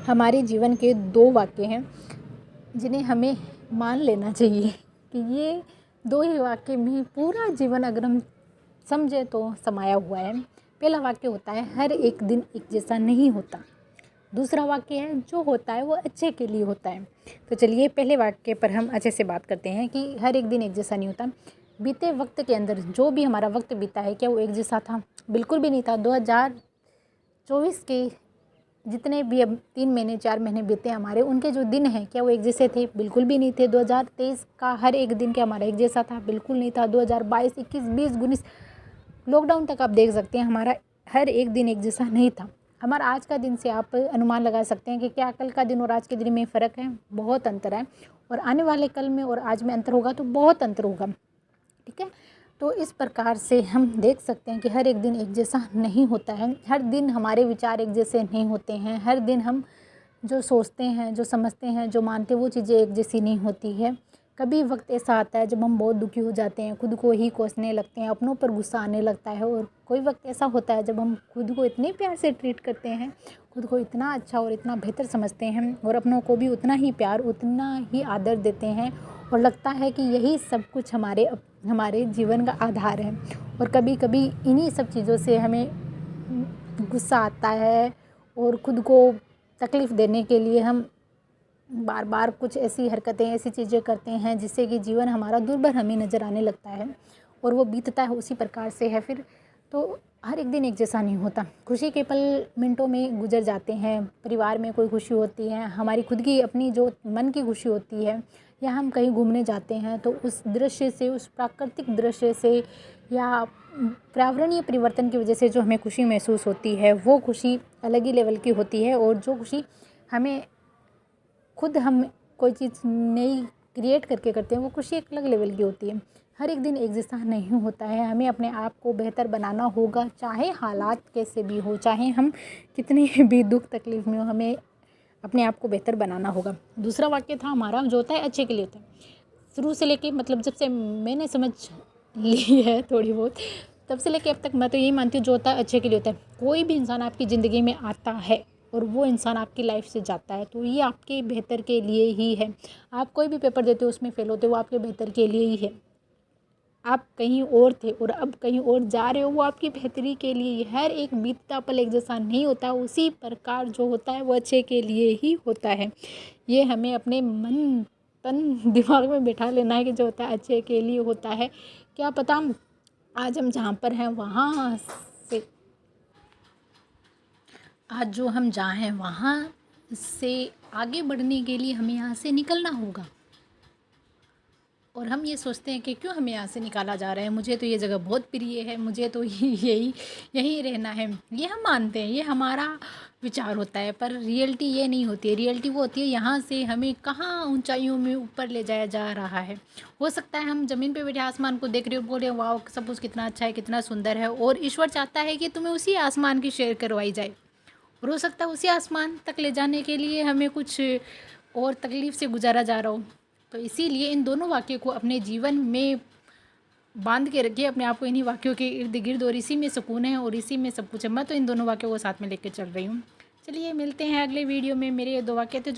हमारे जीवन के 2 वाक्य हैं जिन्हें हमें मान लेना चाहिए कि ये 2 ही वाक्य में पूरा जीवन अगर हम समझे तो समाया हुआ है। पहला वाक्य होता है हर एक दिन एक जैसा नहीं होता। दूसरा वाक्य है जो होता है वो अच्छे के लिए होता है। तो चलिए पहले वाक्य पर हम अच्छे से बात करते हैं कि हर एक दिन एक जैसा नहीं होता। बीते वक्त के अंदर जो भी हमारा वक्त बीता है क्या वो एक जैसा था? बिल्कुल भी नहीं था। 2024 के जितने भी अब 3 महीने 4 महीने बीते हमारे, उनके जो दिन हैं क्या वो एक जैसे थे? बिल्कुल भी नहीं थे। 2023 का हर एक दिन क्या हमारा एक जैसा था? बिल्कुल नहीं था। 2022, 21, 20, 19 लॉकडाउन तक आप देख सकते हैं हमारा हर एक दिन एक जैसा नहीं था। हमारा आज का दिन से आप अनुमान लगा सकते हैं कि क्या कल का दिन और आज के दिन में फ़र्क है? बहुत अंतर है। और आने वाले कल में और आज में अंतर होगा तो बहुत अंतर होगा। ठीक है, तो इस प्रकार से हम देख सकते हैं कि हर एक दिन एक जैसा नहीं होता है। हर दिन हमारे विचार एक जैसे नहीं होते हैं। हर दिन हम जो सोचते हैं, जो समझते हैं, जो मानते हैं वो चीज़ें एक जैसी नहीं होती है। कभी वक्त ऐसा आता है जब हम बहुत दुखी हो जाते हैं, खुद को ही कोसने लगते हैं, अपनों पर गुस्सा आने लगता है। और कोई वक्त ऐसा होता है जब हम खुद को इतने प्यार से ट्रीट करते हैं, खुद को इतना अच्छा और इतना बेहतर समझते हैं और अपनों को भी उतना ही प्यार, उतना ही आदर देते हैं और लगता है कि यही सब कुछ हमारे जीवन का आधार है। और कभी कभी इन्हीं सब चीज़ों से हमें गुस्सा आता है और खुद को तकलीफ़ देने के लिए हम बार बार कुछ ऐसी हरकतें, ऐसी चीज़ें करते हैं जिससे कि जीवन हमारा दुर्भर हमें नज़र आने लगता है और वो बीतता है उसी प्रकार से है। फिर तो हर एक दिन एक जैसा नहीं होता। खुशी के पल मिनटों में गुजर जाते हैं। परिवार में कोई खुशी होती है, हमारी खुद की अपनी जो मन की खुशी होती है, या हम कहीं घूमने जाते हैं तो उस दृश्य से, उस प्राकृतिक दृश्य से या पर्यावरणीय परिवर्तन की वजह से जो हमें खुशी महसूस होती है वो खुशी अलग ही लेवल की होती है। और जो खुशी हमें खुद हम कोई चीज़ नई क्रिएट करके करते हैं वो खुशी एक अलग लेवल की होती है। हर एक दिन एक जैसा नहीं होता है। हमें अपने आप को बेहतर बनाना होगा, चाहे हालात कैसे भी हो, चाहे हम कितने भी दुख तकलीफ़ में हो, हमें अपने आप को बेहतर बनाना होगा। दूसरा वाक्य था हमारा जो होता है अच्छे के लिए होता है। शुरू से लेके मतलब जब से मैंने समझ ली है थोड़ी बहुत, तब से लेके अब तक मैं तो यही मानती हूँ जो होता है अच्छे के लिए होता है। कोई भी इंसान आपकी ज़िंदगी में आता है और वो इंसान आपकी लाइफ से जाता है तो ये आपके बेहतर के लिए ही है। आप कोई भी पेपर देते हो उसमें फ़ेल होते हो वो आपके बेहतर के लिए ही है। आप कहीं और थे और अब कहीं और जा रहे हो वो आपकी बेहतरी के लिए। हर एक बीतता पल एक जैसा नहीं होता। उसी प्रकार जो होता है वो अच्छे के लिए ही होता है। ये हमें अपने मन तन दिमाग में बिठा लेना है कि जो होता है अच्छे के लिए होता है। क्या पता आज हम जहाँ पर हैं वहाँ से, आज जो हम जहाँ हैं वहाँ से आगे बढ़ने के लिए हमें यहाँ से निकलना होगा। और हम ये सोचते हैं कि क्यों हमें यहाँ से निकाला जा रहा है, मुझे तो ये जगह बहुत प्रिय है, मुझे तो यही रहना है। ये हम मानते हैं, ये हमारा विचार होता है, पर रियलिटी ये नहीं होती है। रियलिटी वो होती है यहाँ से हमें कहाँ ऊंचाइयों में ऊपर ले जाया जा रहा है। हो सकता है हम ज़मीन पे बैठे आसमान को देख रहे हो, बोल रहे हो वाह सब कुछ कितना अच्छा है, कितना सुंदर है, और ईश्वर चाहता है कि तुम्हें उसी आसमान की शेयर करवाई जाए। और हो सकता है उसी आसमान तक ले जाने के लिए हमें कुछ और तकलीफ़ से गुजारा जा रहा हो। तो इसीलिए इन दोनों वाक्यों को अपने जीवन में बांध के रखिए, अपने आप को इन्हीं वाक्यों के इर्द गिर्द, और इसी में सुकून है और इसी में सब कुछ है। मैं तो इन दोनों वाक्यों को साथ में लेकर चल रही हूँ। चलिए मिलते हैं अगले वीडियो में। मेरे ये 2 वाक्य थे जो